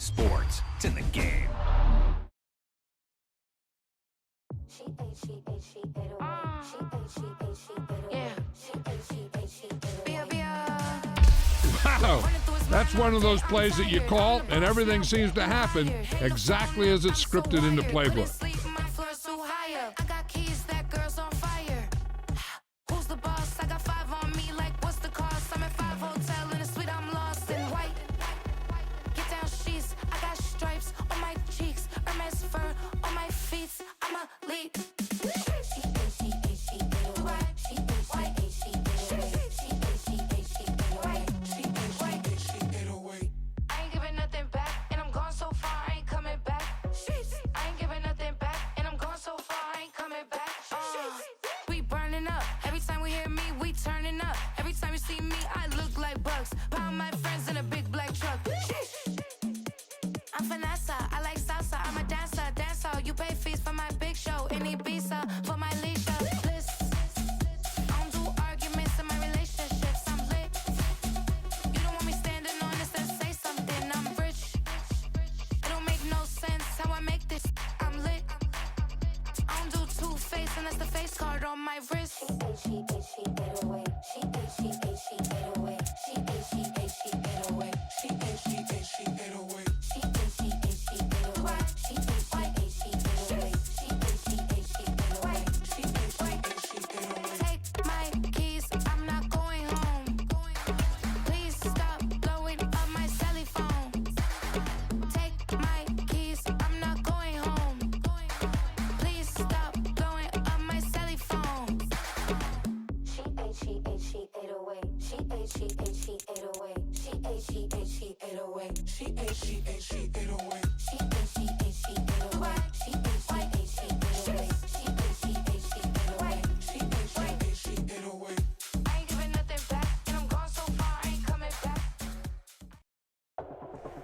Sports. It's in the game. Wow, that's one of those plays that you call and everything seems to happen exactly as it's scripted in the playbook.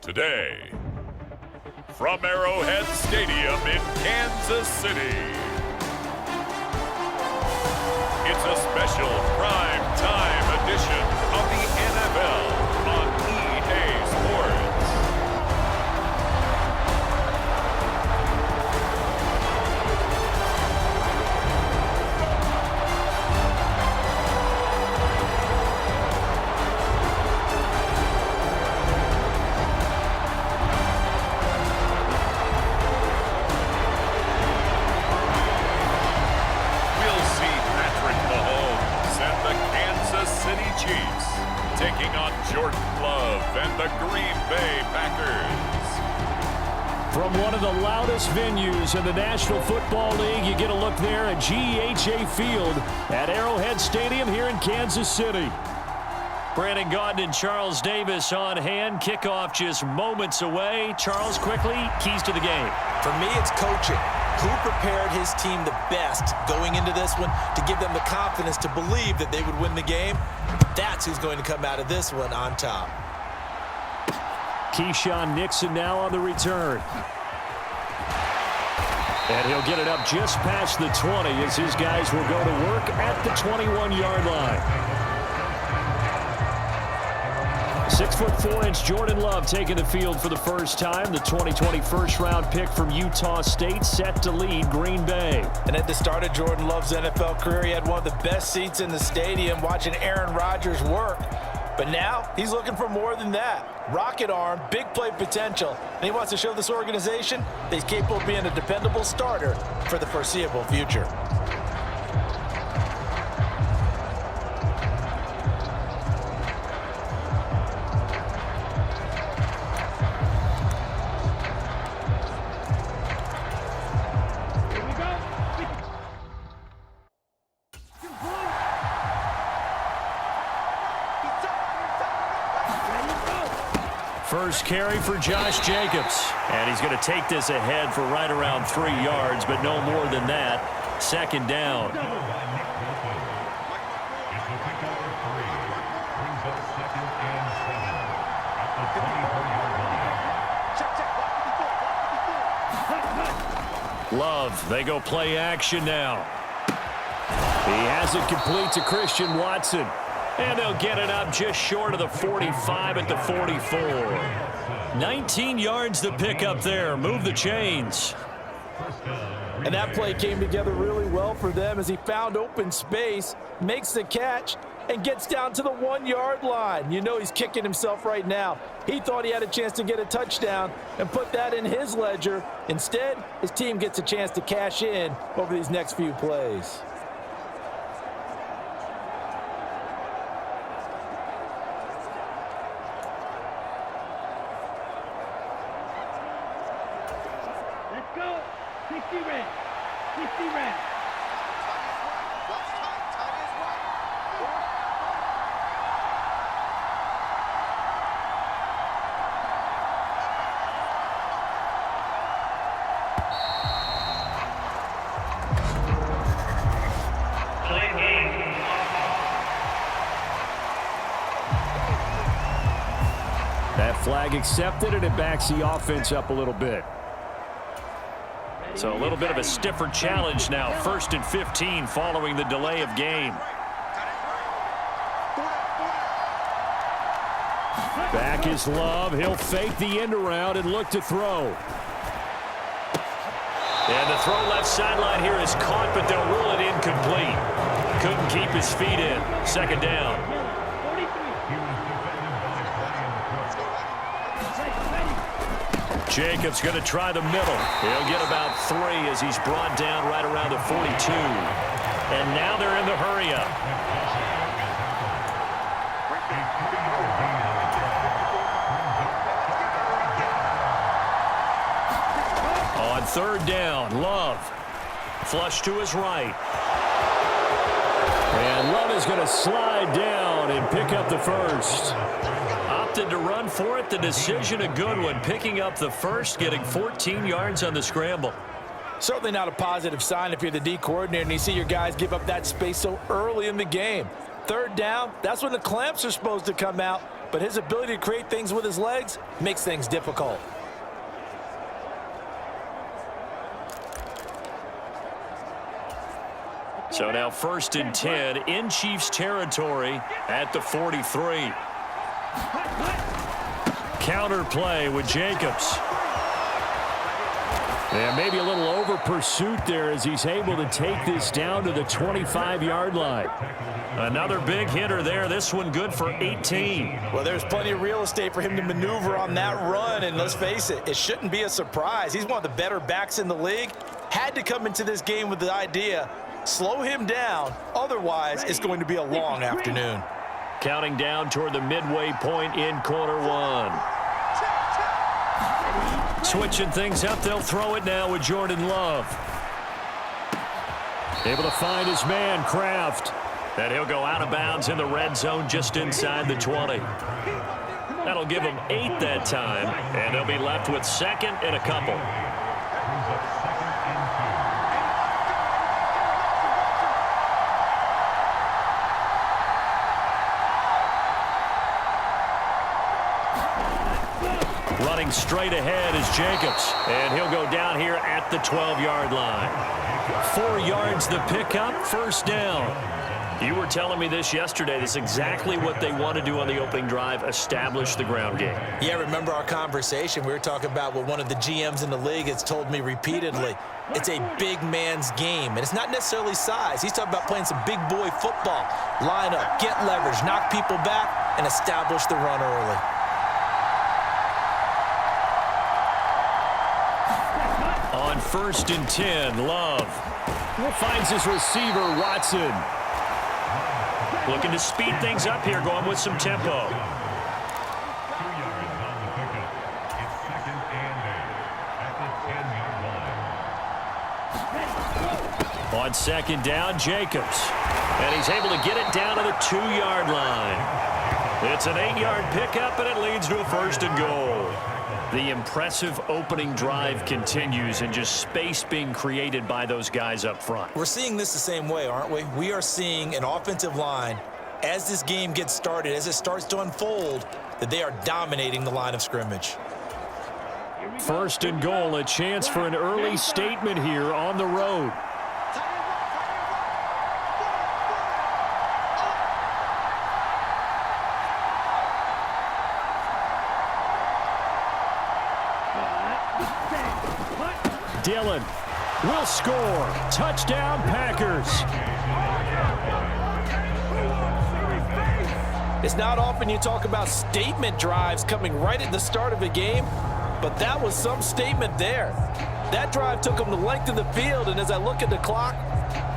Today, from Arrowhead Stadium in Kansas City, it's a special prime time edition of the NFL on EA Sports. Taking on Jordan Love and the Green Bay Packers. From one of the loudest venues in the National Football League, you get a look there at GEHA Field at Arrowhead Stadium here in Kansas City. Brandon Gaudin and Charles Davis on hand. Kickoff just moments away. Charles, quickly, keys to the game. For me, it's coaching. Who prepared his team the best going into this one to give them the confidence to believe that they would win the game? That's who's going to come out of this one on top. Keyshawn Nixon now on the return. And he'll get it up just past the 20 as his guys will go to work at the 21-yard line. 6'4" Jordan Love taking the field for the first time. The 2020 first-round pick from Utah State set to lead Green Bay. And at the start of Jordan Love's NFL career, he had one of the best seats in the stadium watching Aaron Rodgers work. But now he's looking for more than that. Rocket arm, big play potential, and he wants to show this organization that he's capable of being a dependable starter for the foreseeable future. First carry for Josh Jacobs. And he's going to take this ahead for right around 3 yards, but no more than that. Second down. Love, they go play action now. He has it complete to Christian Watson. And they'll get it up just short of the 45 at the 44. 19 yards to pick up there. Move the chains. And that play came together really well for them as he found open space, makes the catch, and gets down to the 1-yard line. You know he's kicking himself right now. He thought he had a chance to get a touchdown and put that in his ledger. Instead, his team gets a chance to cash in over these next few plays. Let's go. 60 red. 60 red. That flag accepted, and it backs the offense up a little bit. So a little bit of a stiffer challenge now. 1st and 15 following the delay of game. Back is Love. He'll fake the end around and look to throw. And the throw left sideline here is caught, but they'll rule it incomplete. Couldn't keep his feet in. 2nd down. Jacobs going to try the middle. He'll get about 3 as he's brought down right around the 42. And now they're in the hurry-up. On 3rd down, Love. Flush to his right. And Love is going to slide down and pick up the 1st. Opted to run for it. The decision a good one. Picking up the 1st, getting 14 yards on the scramble. Certainly not a positive sign if you're the D coordinator and you see your guys give up that space so early in the game. 3rd down, that's when the clamps are supposed to come out, but his ability to create things with his legs makes things difficult. So now 1st and 10 in Chiefs territory at the 43. Counter play with Jacobs. And maybe a little over pursuit there as he's able to take this down to the 25-yard line. Another big hitter there. This one good for 18. Well, there's plenty of real estate for him to maneuver on that run, and let's face it, it shouldn't be a surprise. He's one of the better backs in the league. Had to come into this game with the idea, slow him down, otherwise it's going to be a long afternoon. Counting down toward the midway point in quarter 1. Switching things up, they'll throw it now with Jordan Love. Able to find his man, Kraft. And he'll go out of bounds in the red zone just inside the 20. That'll give them 8 that time, and they'll be left with 2nd and a couple. Running straight ahead is Jacobs, and he'll go down here at the 12-yard line. 4 yards the pickup, 1st down. You were telling me this yesterday. This is exactly what they want to do on the opening drive, establish the ground game. Yeah, remember our conversation. We were talking about what one of the GMs in the league has told me repeatedly. It's a big man's game, and it's not necessarily size. He's talking about playing some big boy football. Line up, get leverage, knock people back, and establish the run early. On 1st and 10, Love finds his receiver, Watson. Looking to speed things up here, going with some tempo. On 2nd down, Jacobs. And he's able to get it down to the 2-yard line. It's an 8-yard pickup, and it leads to a 1st and goal. The impressive opening drive continues, and just space being created by those guys up front. We're seeing this the same way, aren't we? We are seeing an offensive line, as this game gets started, as it starts to unfold, that they are dominating the line of scrimmage. 1st and goal, a chance for an early statement here on the road. Dillon will score. Touchdown, Packers. It's not often you talk about statement drives coming right at the start of a game, but that was some statement there. That drive took them the length of the field, and as I look at the clock,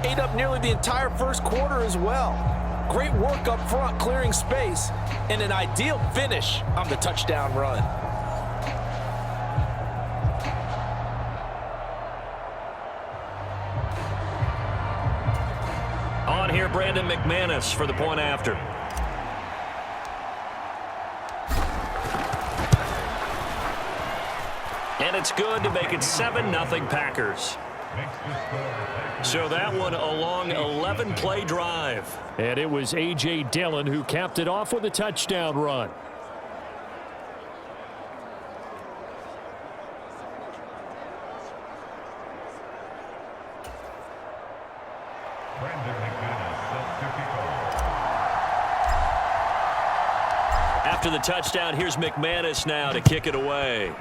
ate up nearly the entire first quarter as well. Great work up front, clearing space, and an ideal finish on the touchdown run. On here, Brandon McManus for the point after. And it's good to make it 7-0 Packers. So that one a long 11-play drive. And it was A.J. Dillon who capped it off with a touchdown run. After the touchdown, here's McManus now to kick it away.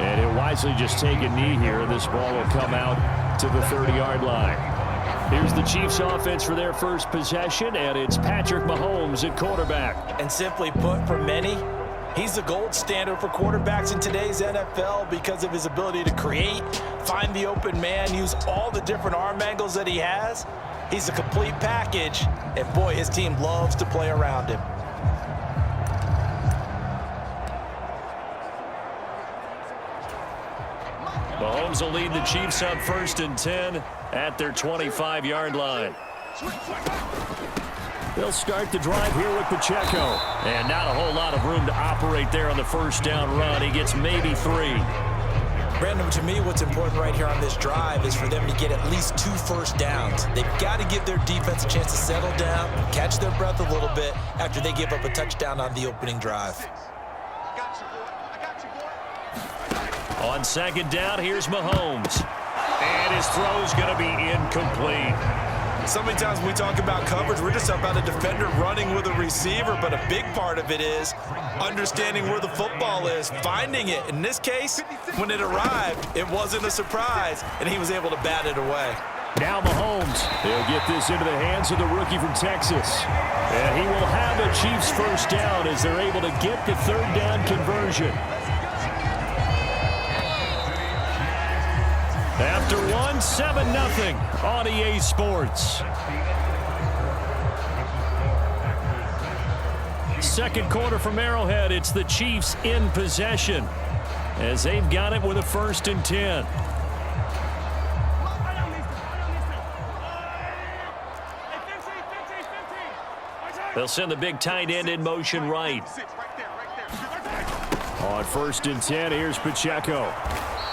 And he'll wisely just take a knee here. This ball will come out to the 30-yard line. Here's the Chiefs offense for their first possession, and it's Patrick Mahomes at quarterback. And simply put, for many, he's the gold standard for quarterbacks in today's NFL because of his ability to create, find the open man, use all the different arm angles that he has. He's a complete package, and boy, his team loves to play around him. Mahomes will lead the Chiefs up 1st and 10 at their 25-yard line. They'll start the drive here with Pacheco. And not a whole lot of room to operate there on the first down run. He gets maybe 3. Brandon, to me, what's important right here on this drive is for them to get at least 2 first downs. They've got to give their defense a chance to settle down, catch their breath a little bit after they give up a touchdown on the opening drive. On 2nd down, here's Mahomes. And his throw's going to be incomplete. So many times when we talk about coverage, we're just about a defender running with a receiver, but a big part of it is understanding where the football is, finding it. In this case, when it arrived, it wasn't a surprise, and he was able to bat it away. Now Mahomes. He'll get this into the hands of the rookie from Texas. And he will have a Chiefs first down as they're able to get the 3rd down conversion. After 7-0 on EA Sports. Second quarter from Arrowhead. It's the Chiefs in possession as they've got it with a 1st and 10. They'll send the big tight end in motion right. On 1st and 10, here's Pacheco.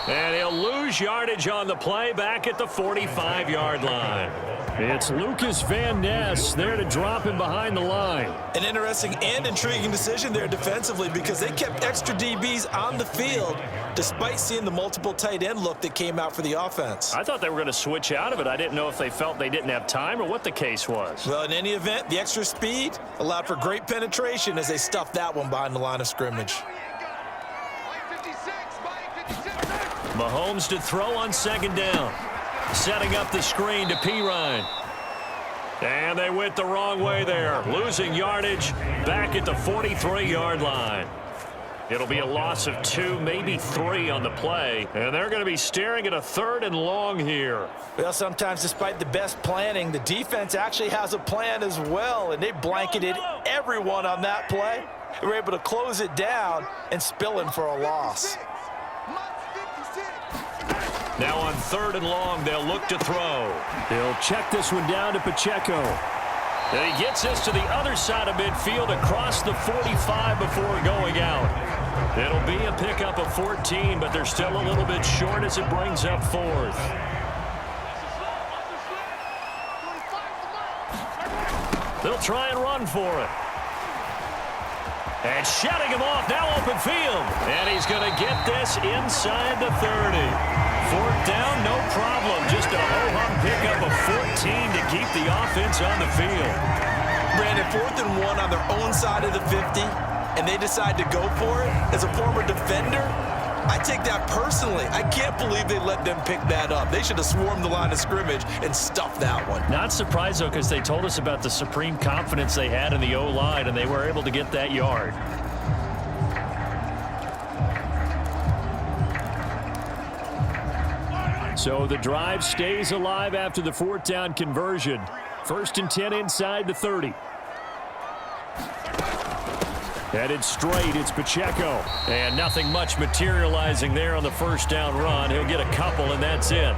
And he'll lose yardage on the play back at the 45-yard line. It's Lucas Van Ness there to drop him behind the line. An interesting and intriguing decision there defensively because they kept extra DBs on the field despite seeing the multiple tight end look that came out for the offense. I thought they were going to switch out of it. I didn't know if they felt they didn't have time or what the case was. Well, in any event, the extra speed allowed for great penetration as they stuffed that one behind the line of scrimmage. Mahomes to throw on 2nd down. Setting up the screen to Pirine. And they went the wrong way there. Losing yardage back at the 43-yard line. It'll be a loss of 2, maybe 3 on the play. And they're going to be staring at a 3rd and long here. Well, sometimes despite the best planning, the defense actually has a plan as well. And they blanketed everyone on that play. They were able to close it down and spill in for a loss. Now on 3rd and long, they'll look to throw. He'll check this one down to Pacheco. And he gets this to the other side of midfield across the 45 before going out. It'll be a pickup of 14, but they're still a little bit short as it brings up 4th. They'll try and run for it. And shutting him off, now open field. And he's going to get this inside the 30. 4th down, no problem. Just a ho-hum pickup of 14 to keep the offense on the field. Brandon, 4th and 1 on their own side of the 50. and they decide to go for it, as a former defender, I take that personally. I can't believe they let them pick that up. They should have swarmed the line of scrimmage and stuffed that one. Not surprised, though, because they told us about the supreme confidence they had in the O-line, and they were able to get that yard. So the drive stays alive after the 4th down conversion. 1st and 10 inside the 30. Headed straight, it's Pacheco. And nothing much materializing there on the 1st down run. He'll get a couple, and that's it.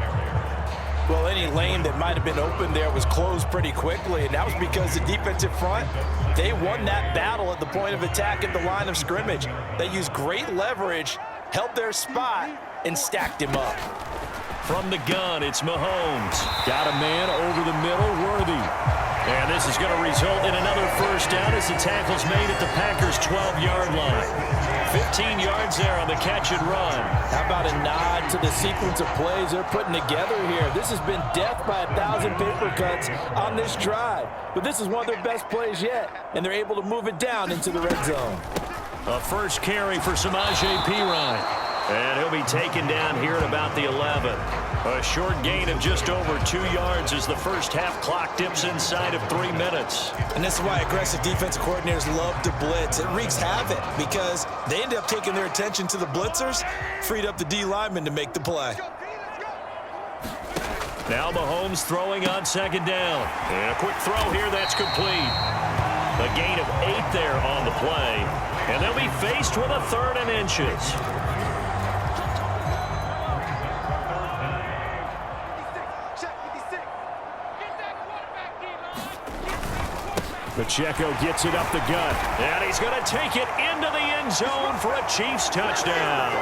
Well, any lane that might have been open there was closed pretty quickly, and that was because the defensive front, they won that battle at the point of attack at the line of scrimmage. They used great leverage, held their spot, and stacked him up. From the gun, it's Mahomes. Got a man over the middle, Worthy. And this is going to result in another 1st down as the tackle's made at the Packers' 12-yard line. 15 yards there on the catch and run. How about a nod to the sequence of plays they're putting together here? This has been death by 1,000 paper cuts on this drive. But this is one of their best plays yet, and they're able to move it down into the red zone. A first carry for Samaje Perine. And he'll be taken down here at about the 11. A short gain of just over 2 yards as the first half clock dips inside of 3 minutes. And this is why aggressive defensive coordinators love to blitz. It wreaks havoc because they end up taking their attention to the blitzers, freed up the D lineman to make the play. Now Mahomes throwing on 2nd down. And a quick throw here that's complete. A gain of 8 there on the play. And they'll be faced with a 3rd and inches. Pacheco gets it up the gut. And he's going to take it into the end zone for a Chiefs touchdown.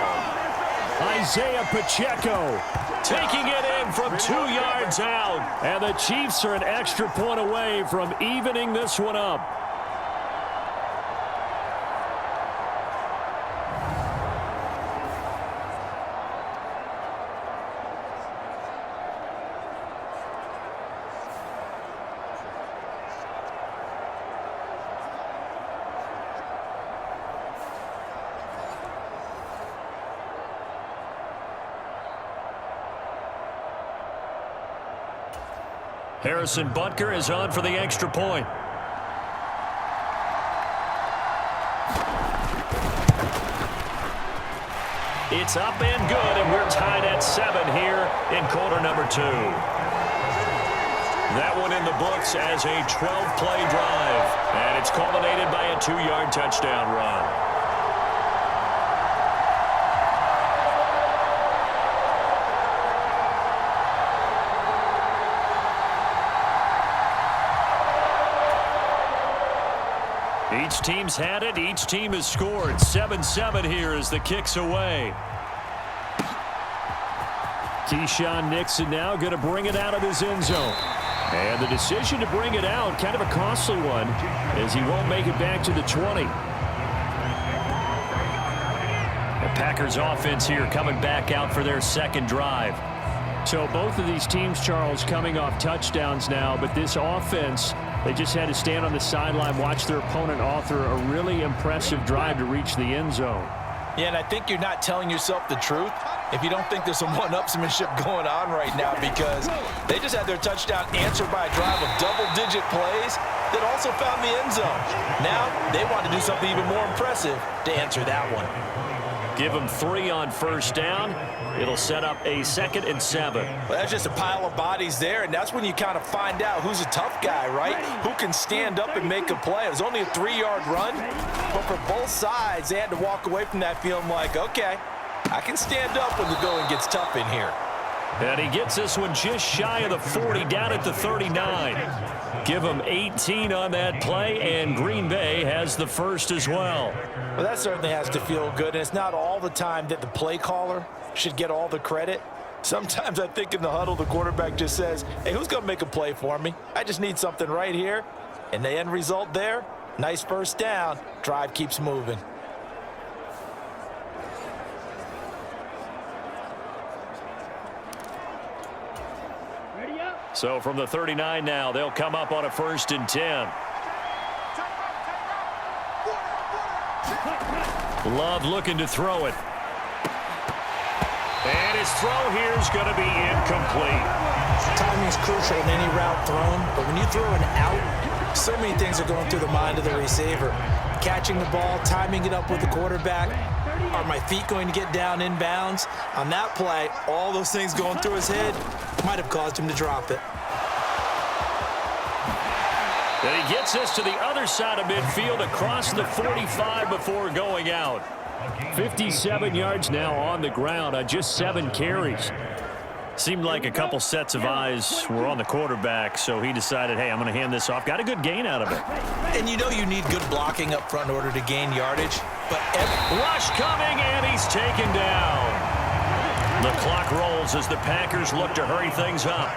Isaiah Pacheco taking it in from 2 yards out. And the Chiefs are an extra point away from evening this one up. Harrison Butker is on for the extra point. It's up and good, and we're tied at 7 here in quarter number 2. That one in the books as a 12-play drive, and it's culminated by a 2-yard touchdown run. Each team's had it. Each team has scored. 7-7 here as the kick's away. Keyshawn Nixon now going to bring it out of his end zone. And the decision to bring it out, kind of a costly one, as he won't make it back to the 20. The Packers offense here coming back out for their 2nd drive. So both of these teams, Charles, coming off touchdowns now, but this offense, they just had to stand on the sideline, watch their opponent author a really impressive drive to reach the end zone. Yeah, and I think you're not telling yourself the truth if you don't think there's some one-upsmanship going on right now, because they just had their touchdown answered by a drive of double-digit plays that also found the end zone. Now they want to do something even more impressive to answer that one. Give them 3 on 1st down. It'll set up a 2nd and 7. Well, that's just a pile of bodies there, and that's when you kind of find out who's a tough guy, right? Who can stand up and make a play. It was only a 3-yard run, but for both sides, they had to walk away from that feeling like, okay, I can stand up when the going gets tough in here. And he gets this one just shy of the 40, down at the 39. Give him 18 on that play, and Green Bay has the first as well. Well, that certainly has to feel good, and it's not all the time that the play caller should get all the credit. Sometimes I think in the huddle, the quarterback just says, hey, who's going to make a play for me? I just need something right here. And the end result there, nice first down. Drive keeps moving. So from the 39 now, they'll come up on a 1st and 10. Love looking to throw it. And his throw here is going to be incomplete. Timing is crucial in any route thrown, but when you throw an out, so many things are going through the mind of the receiver. Catching the ball, timing it up with the quarterback. Are my feet going to get down inbounds? On that play, all those things going through his head might have caused him to drop it. And he gets us to the other side of midfield across the 45 before going out. 57 yards now on the ground on just 7 carries. Seemed like a couple sets of eyes were on the quarterback, so he decided, hey, I'm going to hand this off. Got a good gain out of it. And you know you need good blocking up front in order to gain yardage. But rush coming, and he's taken down. The clock rolls as the Packers look to hurry things up.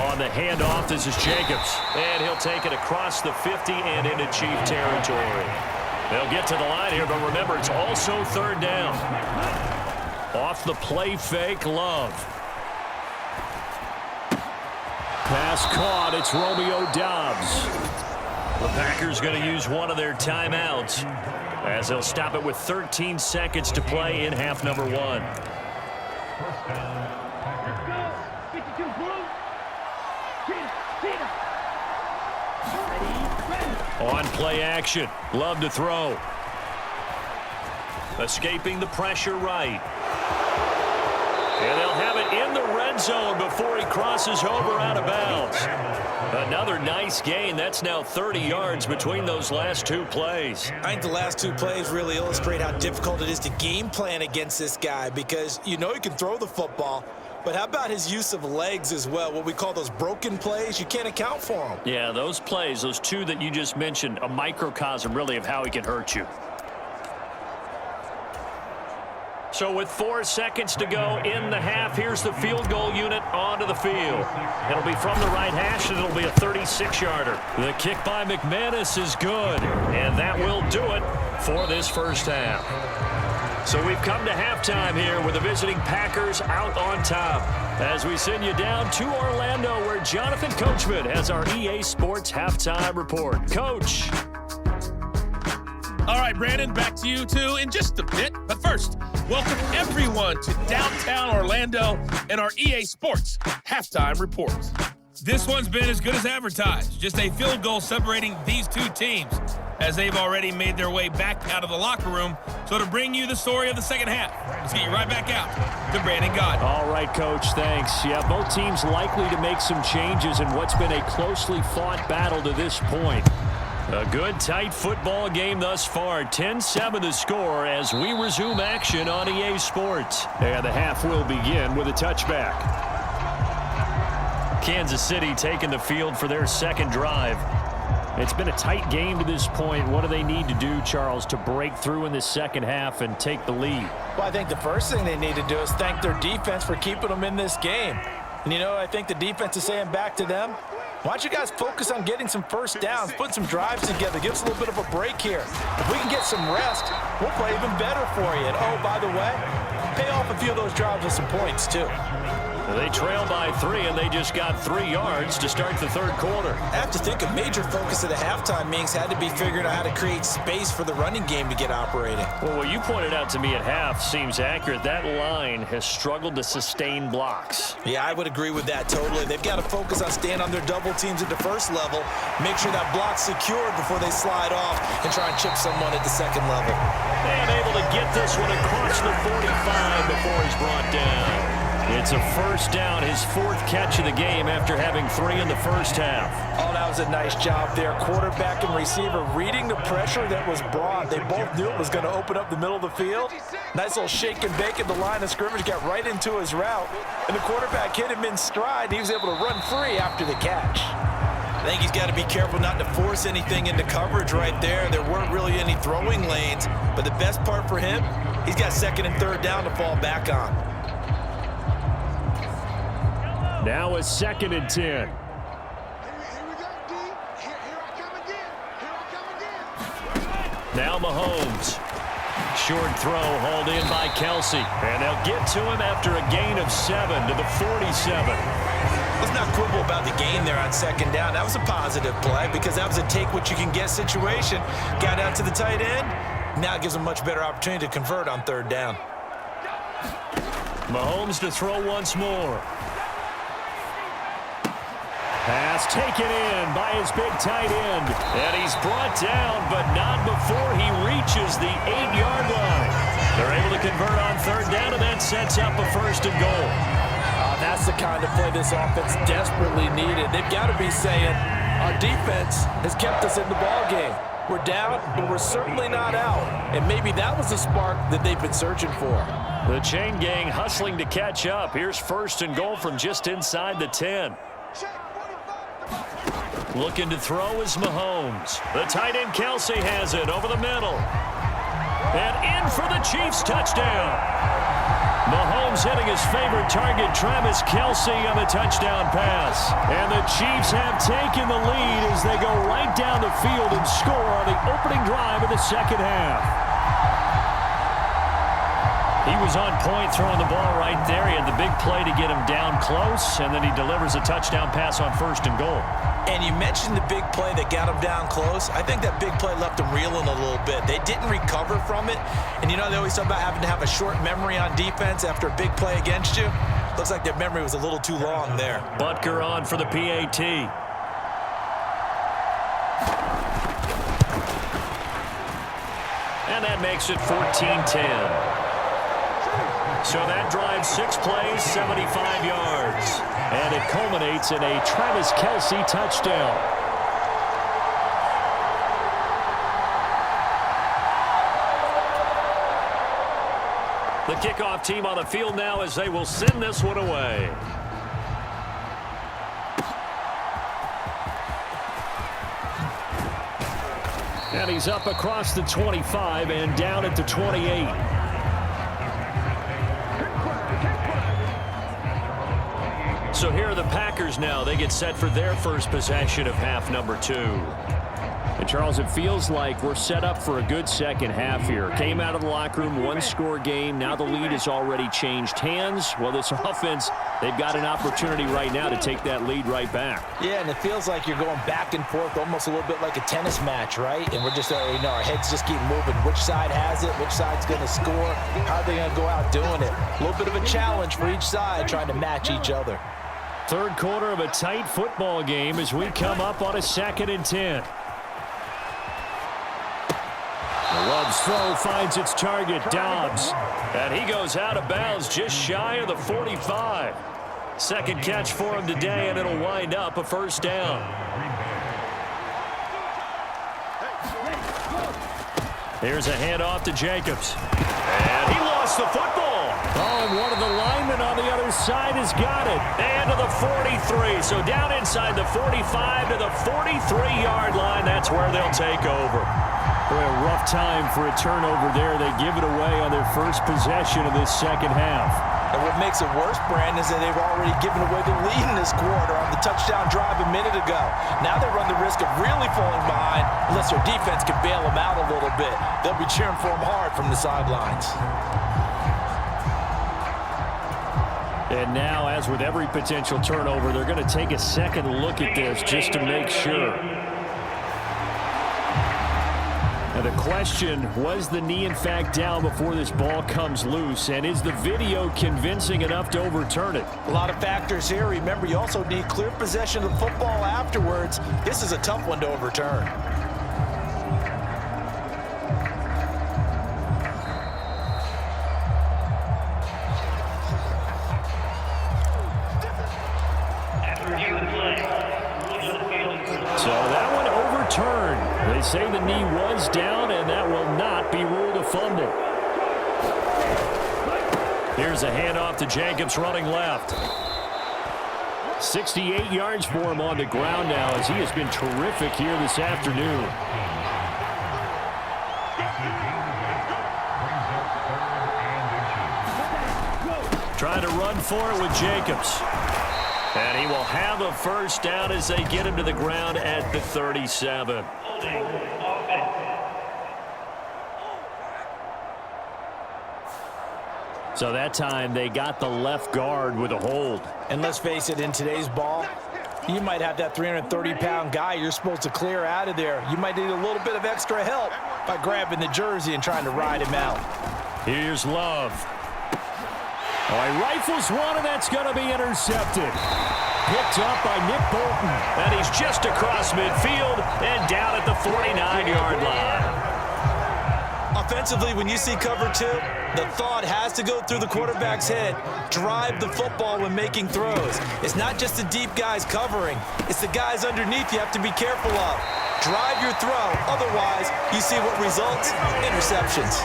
On the handoff, this is Jacobs. And he'll take it across the 50 and into Chief territory. They'll get to the line here, but remember, it's also third down. Off the play fake, Love. Pass caught, it's Romeo Doubs. The Packers going to use one of their timeouts as they'll stop it with 13 seconds to play in half number 1. On play action, Love to throw. Escaping the pressure right. And they'll have it in the red zone before he crosses over out of bounds. Another nice gain. That's now 30 yards between those last 2 plays. I think the last 2 plays really illustrate how difficult it is to game plan against this guy, because you know he can throw the football, but how about his use of legs as well? What we call those broken plays, you can't account for them. Yeah, those plays, those 2 that you just mentioned, a microcosm really of how he can hurt you. So with 4 seconds to go in the half, here's the field goal unit onto the field. It'll be from the right hash, and it'll be a 36-yarder. The kick by McManus is good, and that will do it for this first half. So we've come to halftime here with the visiting Packers out on top as we send you down to Orlando, where Jonathan Coachman has our EA Sports halftime report. Coach. All right, Brandon, back to you two in just a bit. But first, welcome everyone to downtown Orlando and our EA Sports halftime report. This one's been as good as advertised. Just a field goal separating these 2 teams, as they've already made their way back out of the locker room. So to bring you the story of the second half, let's get you right back out to Brandon God. All right, Coach, thanks. Yeah, both teams likely to make some changes in what's been a closely fought battle to this point. A good, tight football game thus far. 10-7 the score as we resume action on EA Sports. And the half will begin with a touchback. Kansas City taking the field for their second drive. It's been a tight game to this point. What do they need to do, Charles, to break through in the second half and take the lead? Well, I think the first thing they need to do is thank their defense for keeping them in this game. And, you know, I think the defense is saying back to them, why don't you guys focus on getting some first downs, put some drives together, give us a little bit of a break here. If we can get some rest, we'll play even better for you. And, oh, by the way, pay off a few of those drives with some points, too. They trail by 3, and they just got 3 yards to start the third quarter. I have to think a major focus of the halftime meetings had to be figuring out how to create space for the running game to get operating. Well, what you pointed out to me at half seems accurate. That line has struggled to sustain blocks. Yeah, I would agree with that totally. They've got to focus on staying on their double teams at the first level, make sure that block's secured before they slide off and try and chip someone at the second level. And able to get this one across the 45 before he's brought down. It's a first down, his 4th catch of the game after having 3 in the first half. Oh, that was a nice job there. Quarterback and receiver reading the pressure that was brought. They both knew it was going to open up the middle of the field. Nice little shake and bake at the line of scrimmage, got right into his route. And the quarterback hit him in stride. He was able to run free after the catch. I think he's got to be careful not to force anything into coverage right there. There weren't really any throwing lanes. But the best part for him, he's got 2nd and 3rd down to fall back on. Now a 2nd and 10. Now Mahomes. Short throw hauled in by Kelsey. And they'll get to him after a gain of 7 to the 47. Let's not quibble about the gain there on second down. That was a positive play because that was a take-what-you-can-get situation. Got out to the tight end. Now it gives them a much better opportunity to convert on third down. Mahomes to throw once more. Pass taken in by his big tight end. And he's brought down, but not before he reaches the 8-yard line. They're able to convert on third down, and that sets up a 1st and goal. That's the kind of play this offense desperately needed. They've got to be saying, our defense has kept us in the ballgame. We're down, but we're certainly not out. And maybe that was the spark that they've been searching for. The chain gang hustling to catch up. Here's 1st and goal from just inside the 10. Looking to throw is Mahomes. The tight end Kelsey has it over the middle. And in for the Chiefs touchdown. Mahomes hitting his favorite target, Travis Kelsey, on the touchdown pass. And the Chiefs have taken the lead as they go right down the field and score on the opening drive of the second half. He was on point throwing the ball right there. He had the big play to get him down close, and then he delivers a touchdown pass on 1st and goal. And you mentioned the big play that got him down close. I think that big play left him reeling a little bit. They didn't recover from it. And you know, they always talk about having to have a short memory on defense after a big play against you. Looks like their memory was a little too long there. Butker on for the PAT. And that makes it 14-10. So that drives 6 plays, 75 yards. And it culminates in a Travis Kelsey touchdown. The kickoff team on the field now as they will send this one away. And he's up across the 25 and down at the 28. So here are the Packers now. They get set for their first possession of half number 2. And Charles, it feels like we're set up for a good second half here. Came out of the locker room, 1-score game. Now the lead has already changed hands. Well, this offense, they've got an opportunity right now to take that lead right back. Yeah, and it feels like you're going back and forth almost a little bit like a tennis match, right? And we're just, our heads just keep moving. Which side has it? Which side's going to score? How are they going to go out doing it? A little bit of a challenge for each side trying to match each other. Third quarter of a tight football game as we come up on a 2nd and 10. Love's throw finds its target, Dobbs. And he goes out of bounds just shy of the 45. Second catch for him today, and it'll wind up a 1st down. Here's a handoff to Jacobs. And he lost the football. Oh, and one of the linemen on the other side has got it. And to the 43. So down inside the 45 to the 43-yard line. That's where they'll take over. Boy, a rough time for a turnover there. They give it away on their first possession of this second half. And what makes it worse, Brandon, is that they've already given away the lead in this quarter on the touchdown drive a minute ago. Now they run the risk of really falling behind unless their defense can bail them out a little bit. They'll be cheering for them hard from the sidelines. And now, as with every potential turnover, they're going to take a second look at this just to make sure. Now the question, was the knee in fact down before this ball comes loose? And is the video convincing enough to overturn it? A lot of factors here. Remember, you also need clear possession of the football afterwards. This is a tough one to overturn. So that one overturned. They say the knee was down, and that will not be ruled a fumble. Here's a handoff to Jacobs running left. 68 yards for him on the ground now as he has been terrific here this afternoon. Trying to run for it with Jacobs. And he will have a 1st down as they get him to the ground at the 37. So that time they got the left guard with a hold. And let's face it, in today's ball, you might have that 330-pound guy you're supposed to clear out of there. You might need a little bit of extra help by grabbing the jersey and trying to ride him out. Here's Love. Oh, he rifles one, and that's going to be intercepted. Picked up by Nick Bolton. And he's just across midfield and down at the 49-yard line. Offensively, when you see cover two, the thought has to go through the quarterback's head. Drive the football when making throws. It's not just the deep guys covering. It's the guys underneath you have to be careful of. Drive your throw. Otherwise, you see what results? Interceptions.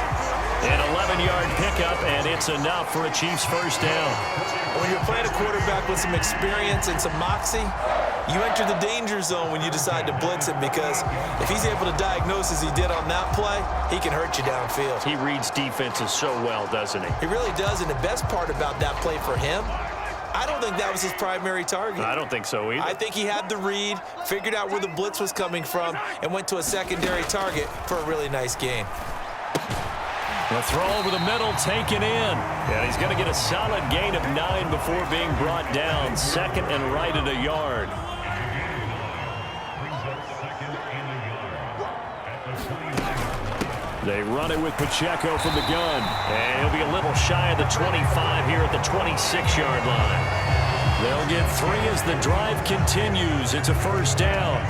An 11-yard pickup, and it's enough for a Chiefs first down. When you're playing a quarterback with some experience and some moxie, you enter the danger zone when you decide to blitz him, because if he's able to diagnose as he did on that play, he can hurt you downfield. He reads defenses so well, doesn't he? He really does, and the best part about that play for him, I don't think that was his primary target. I don't think so either. I think he had the read, figured out where the blitz was coming from, and went to a secondary target for a really nice game. The throw over the middle, taken in. And he's going to get a solid gain of 9 before being brought down. Second and right at a yard. They run it with Pacheco from the gun. And he'll be a little shy of the 25 here at the 26-yard line. They'll get 3 as the drive continues. It's a first down.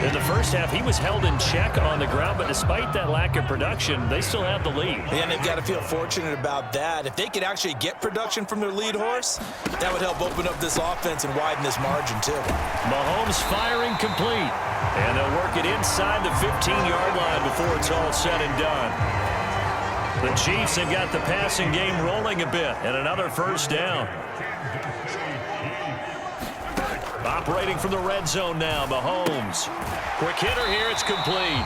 In the first half, he was held in check on the ground, but despite that lack of production, they still have the lead. And they've got to feel fortunate about that. If they could actually get production from their lead horse, that would help open up this offense and widen this margin, too. Mahomes firing complete. And they'll work it inside the 15-yard line before it's all said and done. The Chiefs have got the passing game rolling a bit, and another first down. Operating from the red zone now, Mahomes. Quick hitter here, it's complete.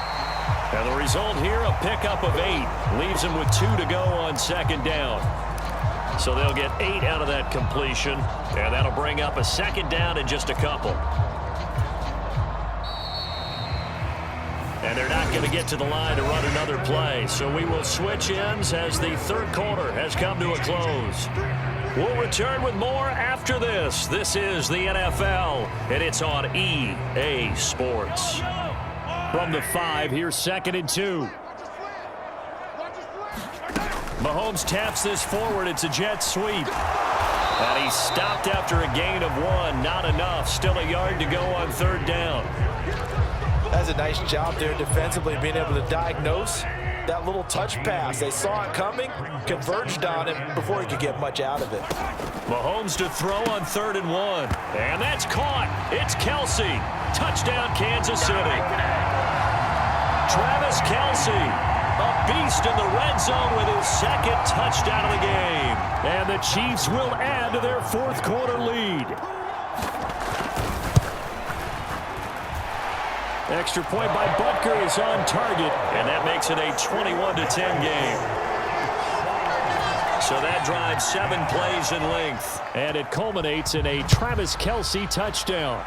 And the result here, a pickup of 8. Leaves him with 2 to go on second down. So they'll get 8 out of that completion. And that'll bring up a second down in just a couple. And they're not going to get to the line to run another play. So we will switch ends as the third quarter has come to a close. We'll return with more after this. This is the NFL, and it's on EA Sports. From the 5, here's 2nd and 2. Mahomes taps this forward. It's a jet sweep. And he's stopped after a gain of 1. Not enough. Still a yard to go on third down. That's a nice job there defensively, being able to diagnose that little touch pass. They saw it coming, converged on him before he could get much out of it. Mahomes to throw on 3rd and 1. And that's caught. It's Kelsey. Touchdown, Kansas City. Travis Kelsey, a beast in the red zone with his 2nd touchdown of the game. And the Chiefs will add to their 4th quarter lead. Extra point by Butker is on target, and that makes it a 21-10 game. So that drives 7 plays in length, and it culminates in a Travis Kelsey touchdown.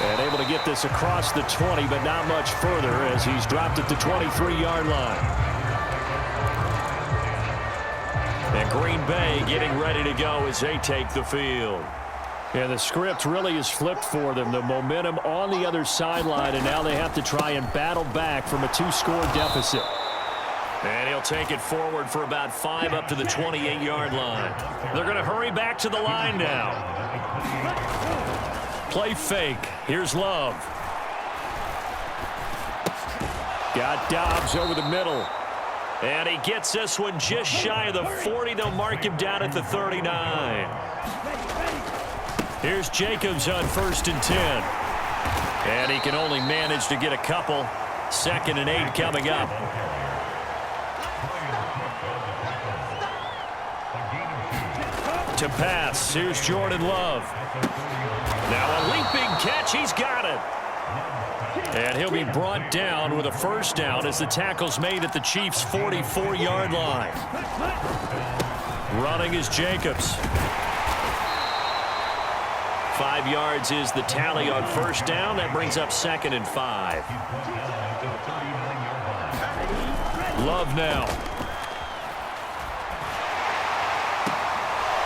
And able to get this across the 20, but not much further as he's dropped at the 23-yard line. And Green Bay getting ready to go as they take the field. And the script really is flipped for them. The momentum on the other sideline, and now they have to try and battle back from a 2-score deficit. And he'll take it forward for about 5 up to the 28-yard line. They're going to hurry back to the line now. Play fake. Here's Love. Got Dobbs over the middle. And he gets this one just shy of the 40. They'll mark him down at the 39. Here's Jacobs on 1st and 10. And he can only manage to get a couple. 2nd and 8 coming up. To pass. Here's Jordan Love. Now a leaping catch. He's got it. And he'll be brought down with a first down as the tackle's made at the Chiefs' 44-yard line. Running is Jacobs. 5 yards is the tally on first down. That brings up 2nd and 5. Love now.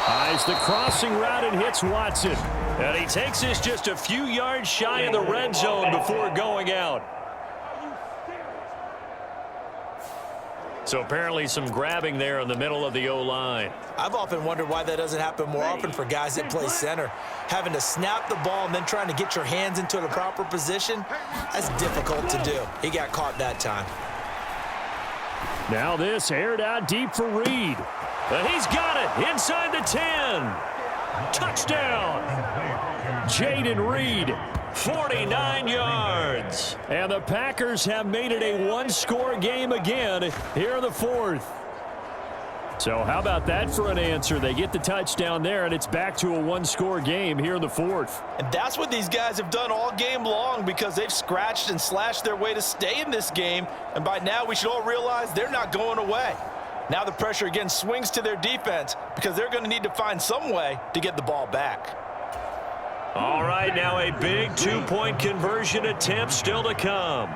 Eyes the crossing route and hits Watson. And he takes this just a few yards shy of the red zone before going out. So apparently some grabbing there in the middle of the O-line. I've often wondered why that doesn't happen more often for guys that play center. Having to snap the ball and then trying to get your hands into the proper position, that's difficult to do. He got caught that time. Now this aired out deep for Reed. And he's got it inside the 10. Touchdown. Jaden Reed, 49 yards. And the Packers have made it a one-score game again here in the fourth. So how about that for an answer? They get the touchdown there, and it's back to a one-score game here in the fourth. And that's what these guys have done all game long because they've scratched and slashed their way to stay in this game. And by now, we should all realize they're not going away. Now the pressure again swings to their defense because they're going to need to find some way to get the ball back. All right, now a big two-point conversion attempt still to come.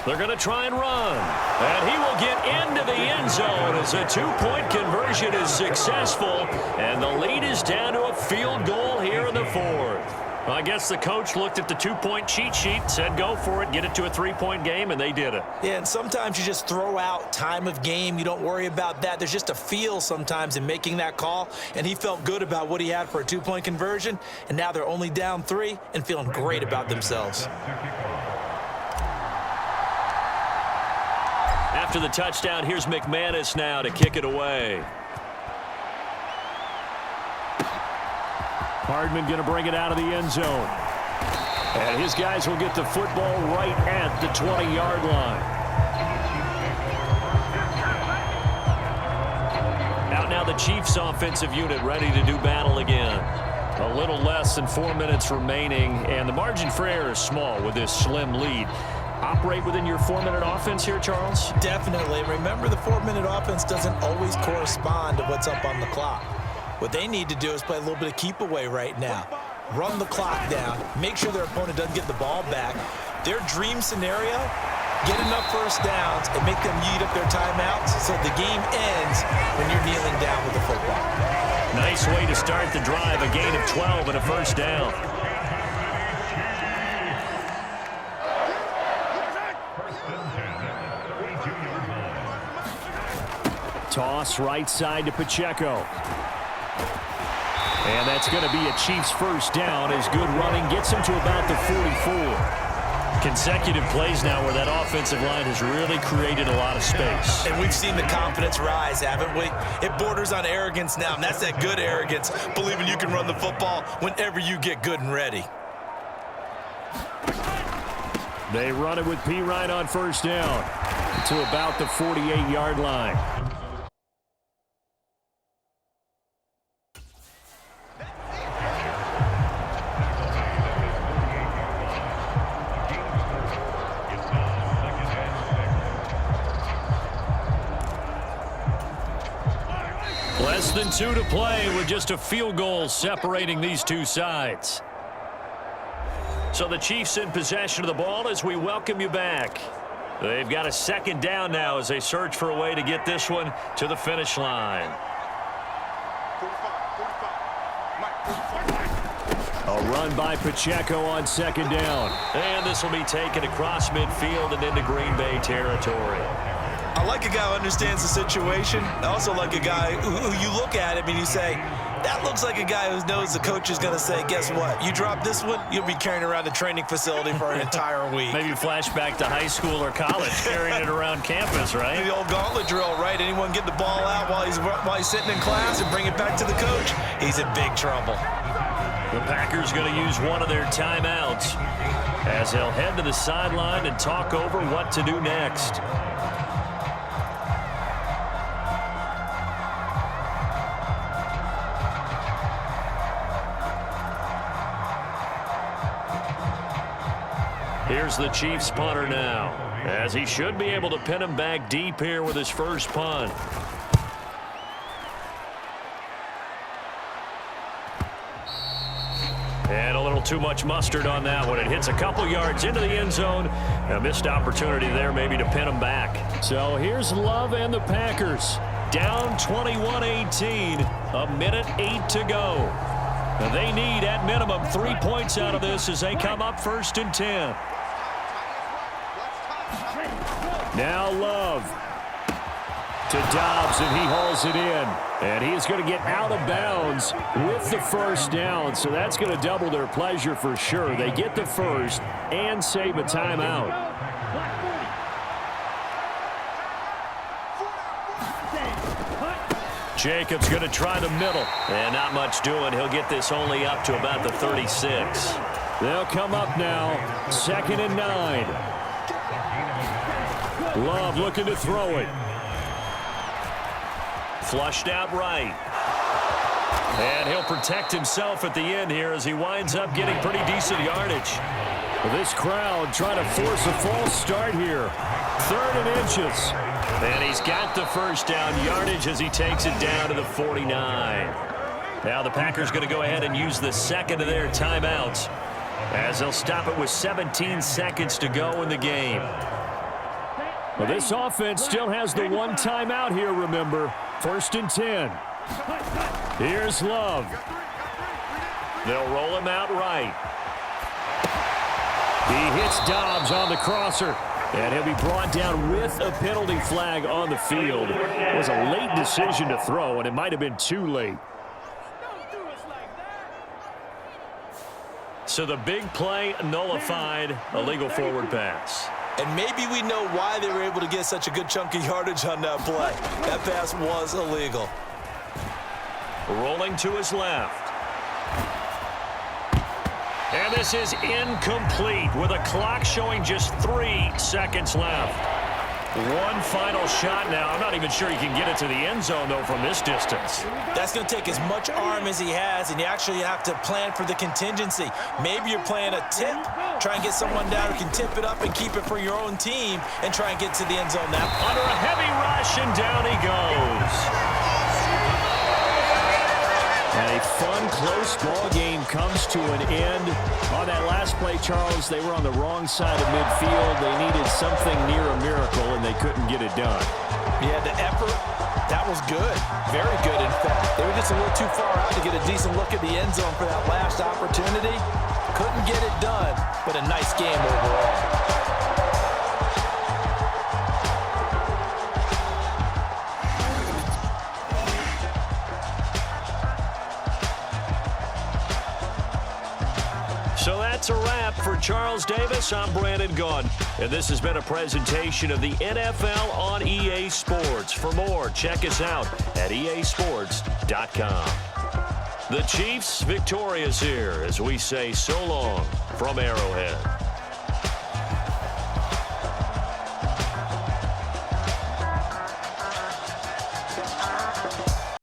They're going to try and run. And he will get into the end zone as a two-point conversion is successful. And the lead is down to a field goal here in the fourth. Well, I guess the coach looked at the two-point cheat sheet, said go for it, get it to a three-point game, and they did it. Yeah, and sometimes you just throw out time of game. You don't worry about that. There's just a feel sometimes in making that call, and he felt good about what he had for a two-point conversion, and now they're only down 3 and feeling great about themselves. After the touchdown, here's McManus now to kick it away. Hardman going to bring it out of the end zone. And his guys will get the football right at the 20-yard line. Out now the Chiefs offensive unit ready to do battle again. A little less than 4 minutes remaining, and the margin for error is small with this slim lead. Operate within your 4-minute offense here, Charles? Definitely. Remember, the 4-minute offense doesn't always correspond to what's up on the clock. What they need to do is play a little bit of keep away right now. Run the clock down. Make sure their opponent doesn't get the ball back. Their dream scenario, get enough first downs and make them eat up their timeouts so the game ends when you're kneeling down with the football. Nice way to start the drive. A gain of 12 and a first down. Toss right side to Pacheco. And that's going to be a Chiefs first down as good running gets him to about the 44. Consecutive plays now where that offensive line has really created a lot of space. And we've seen the confidence rise, haven't we? It borders on arrogance now, and that's that good arrogance, believing you can run the football whenever you get good and ready. They run it with P. Ryan on first down to about the 48-yard line. Less than 2 to play with just a field goal separating these two sides. So the Chiefs in possession of the ball as we welcome you back. They've got a second down now as they search for a way to get this one to the finish line. A run by Pacheco on second down. And this will be taken across midfield and into Green Bay territory. I like a guy who understands the situation. I also like a guy who you look at him and you say, that looks like a guy who knows the coach is going to say, guess what? You drop this one, you'll be carrying around the training facility for an entire week. Maybe flashback to high school or college, carrying it around campus, right? The old gauntlet drill, right? Anyone get the ball out while he's sitting in class and bring it back to the coach, he's in big trouble. The Packers going to use one of their timeouts as they'll head to the sideline and talk over what to do next. Here's the Chiefs punter now, as he should be able to pin him back deep here with his first punt. And a little too much mustard on that one. It hits a couple yards into the end zone. A missed opportunity there maybe to pin them back. So here's Love and the Packers. Down 21-18. 1:08 to go. They need, at minimum, 3 points out of this as they come up 1st and 10. Now Love to Dobbs, and he hauls it in. And he's going to get out of bounds with the first down, so that's going to double their pleasure for sure. They get the first and save a timeout. Jacobs going to try the middle. And not much doing. He'll get this only up to about the 36. They'll come up now. 2nd and 9. Love looking to throw it. Flushed out right. And he'll protect himself at the end here as he winds up getting pretty decent yardage. This crowd trying to force a false start here. 3rd and inches. And he's got the first down yardage as he takes it down to the 49. Now the Packers going to go ahead and use the second of their timeouts as they'll stop it with 17 seconds to go in the game. Well, this offense still has the one timeout here, remember. 1st and 10. Here's Love. They'll roll him out right. He hits Dobbs on the crosser. And he'll be brought down with a penalty flag on the field. It was a late decision to throw, and it might have been too late. So the big play nullified, a legal forward pass. And maybe we know why they were able to get such a good chunk of yardage on that play. That pass was illegal. Rolling to his left. And this is incomplete with a clock showing just 3 seconds left. One final shot now. I'm not even sure he can get it to the end zone, though, from this distance. That's going to take as much arm as he has, and you actually have to plan for the contingency. Maybe you're playing a tip. Try and get someone down who can tip it up and keep it for your own team and try and get to the end zone that way. Under a heavy rush, and down he goes. And a fun, close ball game comes to an end. On that last play, Charles, they were on the wrong side of midfield. They needed something near a miracle, and they couldn't get it done. Yeah, the effort, that was good. Very good, in fact. They were just a little too far out to get a decent look at the end zone for that last opportunity. Couldn't get it done, but a nice game overall. So that's a wrap for Charles Davis. I'm Brandon Gaudin, and this has been a presentation of the NFL on EA Sports. For more, check us out at easports.com. The Chiefs victorious here as we say so long from Arrowhead.